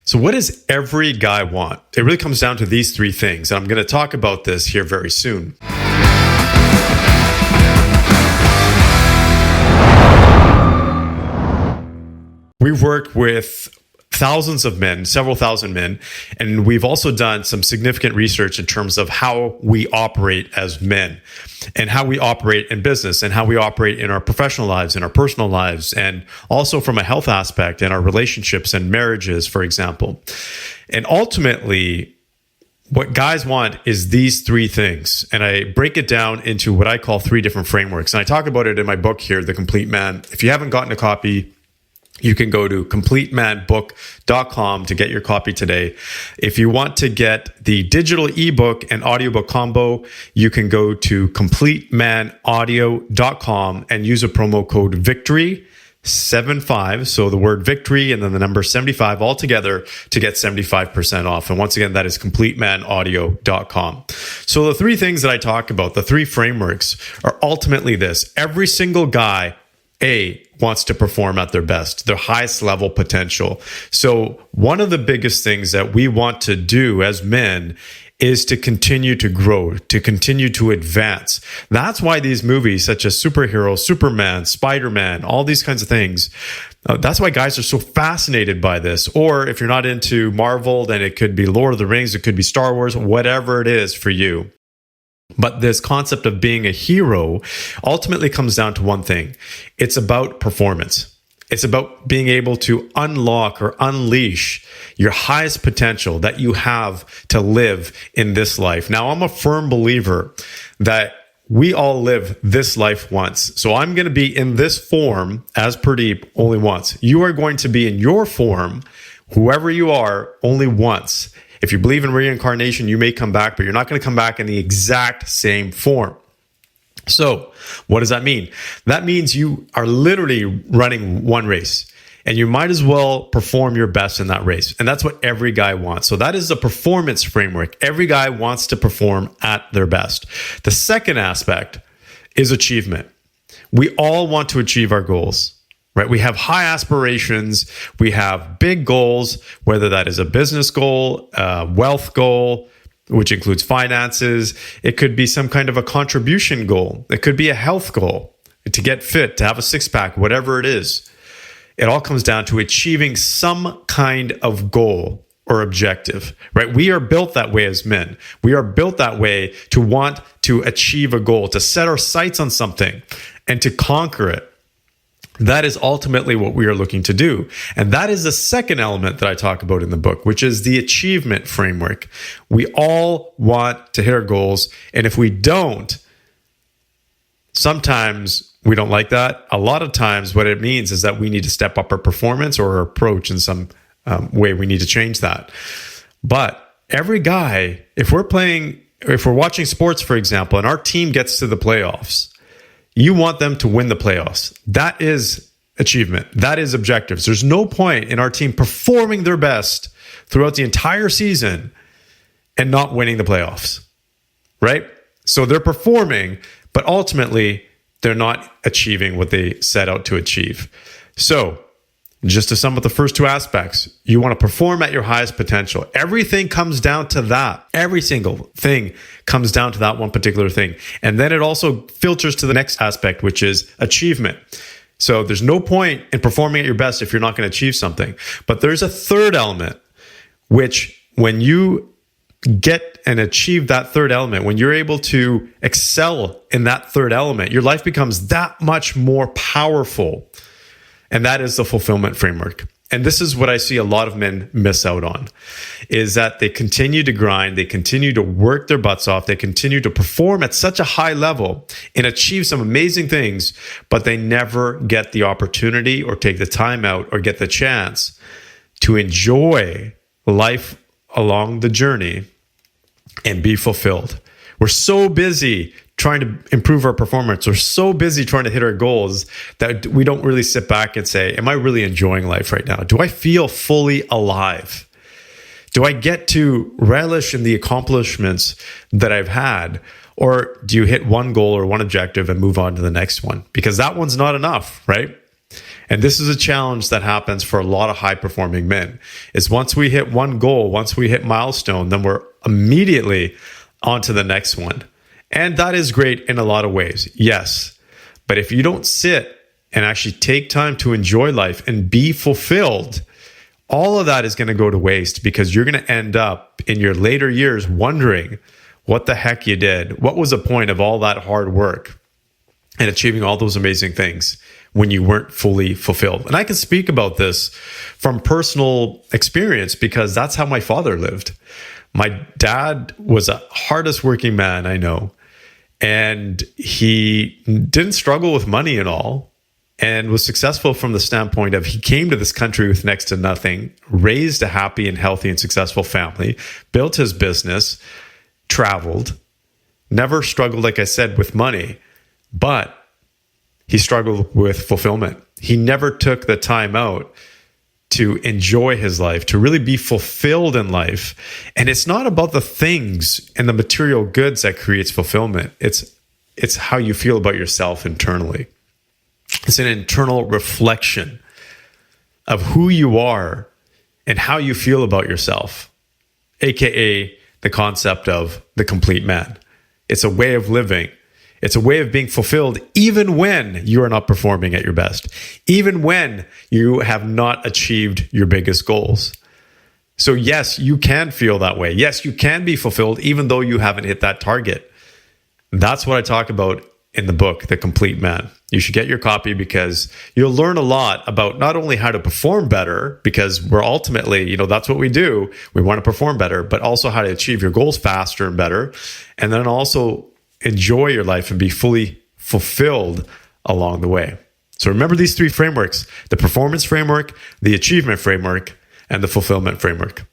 So what does every guy want? It really comes down to these three things. And I'm going to talk about this here very soon. We've worked with thousands of men, several thousand men, and we've also done some significant research in terms of how we operate as men and how we operate in business and how we operate in our professional lives, in our personal lives, and also from a health aspect in our relationships and marriages, for example. And ultimately, what guys want is these three things. And I break it down into what I call three different frameworks. And I talk about it in my book here, The Complete Man. If you haven't gotten a copy, you can go to completemanbook.com to get your copy today. If you want to get the digital ebook and audiobook combo, you can go to completemanaudio.com and use a promo code VICTORY75. So the word victory and then the number 75 all together to get 75% off. And once again, that is completemanaudio.com. So the three things that I talk about, the three frameworks, are ultimately this. Every single guy, wants to perform at their best, their highest level potential. So one of the biggest things that we want to do as men is to continue to grow, to continue to advance. That's why these movies such as superhero, Superman, Spider-Man, all these kinds of things, that's why guys are so fascinated by this. Or if you're not into Marvel, then it could be Lord of the Rings, it could be Star Wars, whatever it is for you. But this concept of being a hero ultimately comes down to one thing. It's about performance. It's about being able to unlock or unleash your highest potential that you have to live in this life. Now, I'm a firm believer that we all live this life once. So I'm going to be in this form as Purdeep only once. You are going to be in your form, whoever you are, only once. If you believe in reincarnation, you may come back, but you're not going to come back in the exact same form. So what does that mean? That means you are literally running one race, and you might as well perform your best in that race. And that's what every guy wants. So that is the performance framework. Every guy wants to perform at their best. The second aspect is achievement. We all want to achieve our goals. Right? We have high aspirations. We have big goals, whether that is a business goal, a wealth goal, which includes finances. It could be some kind of a contribution goal. It could be a health goal, to get fit, to have a six-pack, whatever it is. It all comes down to achieving some kind of goal or objective, right? We are built that way as men. We are built that way to want to achieve a goal, to set our sights on something and to conquer it. That is ultimately what we are looking to do. And that is the second element that I talk about in the book, which is the achievement framework. We all want to hit our goals. And if we don't, sometimes we don't like that. A lot of times what it means is that we need to step up our performance or our approach in some way. We need to change that. But every guy, if we're watching sports, for example, and our team gets to the playoffs, you want them to win the playoffs. That is achievement. That is objectives. There's no point in our team performing their best throughout the entire season and not winning the playoffs, right? So they're performing, but ultimately they're not achieving what they set out to achieve. So just to sum up the first two aspects, you want to perform at your highest potential. Everything comes down to that. Every single thing comes down to that one particular thing. And then it also filters to the next aspect, which is achievement. So there's no point in performing at your best if you're not going to achieve something. But there's a third element, which when you get and achieve that third element, when you're able to excel in that third element, your life becomes that much more powerful. And that is the fulfillment framework. And this is what I see a lot of men miss out on, is that they continue to grind, they continue to work their butts off, they continue to perform at such a high level and achieve some amazing things, but they never get the opportunity or take the time out or get the chance to enjoy life along the journey and be fulfilled. We're so busy trying to improve our performance. We're so busy trying to hit our goals that we don't really sit back and say, am I really enjoying life right now? Do I feel fully alive? Do I get to relish in the accomplishments that I've had? Or do you hit one goal or one objective and move on to the next one? Because that one's not enough, right? And this is a challenge that happens for a lot of high performing men, is once we hit one goal, once we hit milestone, then we're immediately on to the next one. And that is great in a lot of ways. Yes. But if you don't sit and actually take time to enjoy life and be fulfilled, all of that is going to go to waste, because you're going to end up in your later years wondering what the heck you did. What was the point of all that hard work and achieving all those amazing things when you weren't fully fulfilled? And I can speak about this from personal experience, because that's how my father lived. My dad was the hardest working man I know. And he didn't struggle with money at all, and was successful from the standpoint of he came to this country with next to nothing, raised a happy and healthy and successful family, built his business, traveled, never struggled, like I said, with money, but he struggled with fulfillment. He never took the time out to enjoy his life, to really be fulfilled in life. And it's not about the things and the material goods that creates fulfillment. It's how you feel about yourself internally. It's an internal reflection of who you are and how you feel about yourself, aka the concept of the complete man. It's a way of living. It's a way of being fulfilled even when you are not performing at your best, even when you have not achieved your biggest goals. So yes, you can feel that way. Yes, you can be fulfilled even though you haven't hit that target. That's what I talk about in the book, The Complete Man. You should get your copy, because you'll learn a lot about not only how to perform better, because we're ultimately, that's what we do. We want to perform better, but also how to achieve your goals faster and better. And then also enjoy your life and be fully fulfilled along the way. So remember these three frameworks: the performance framework, the achievement framework, and the fulfillment framework.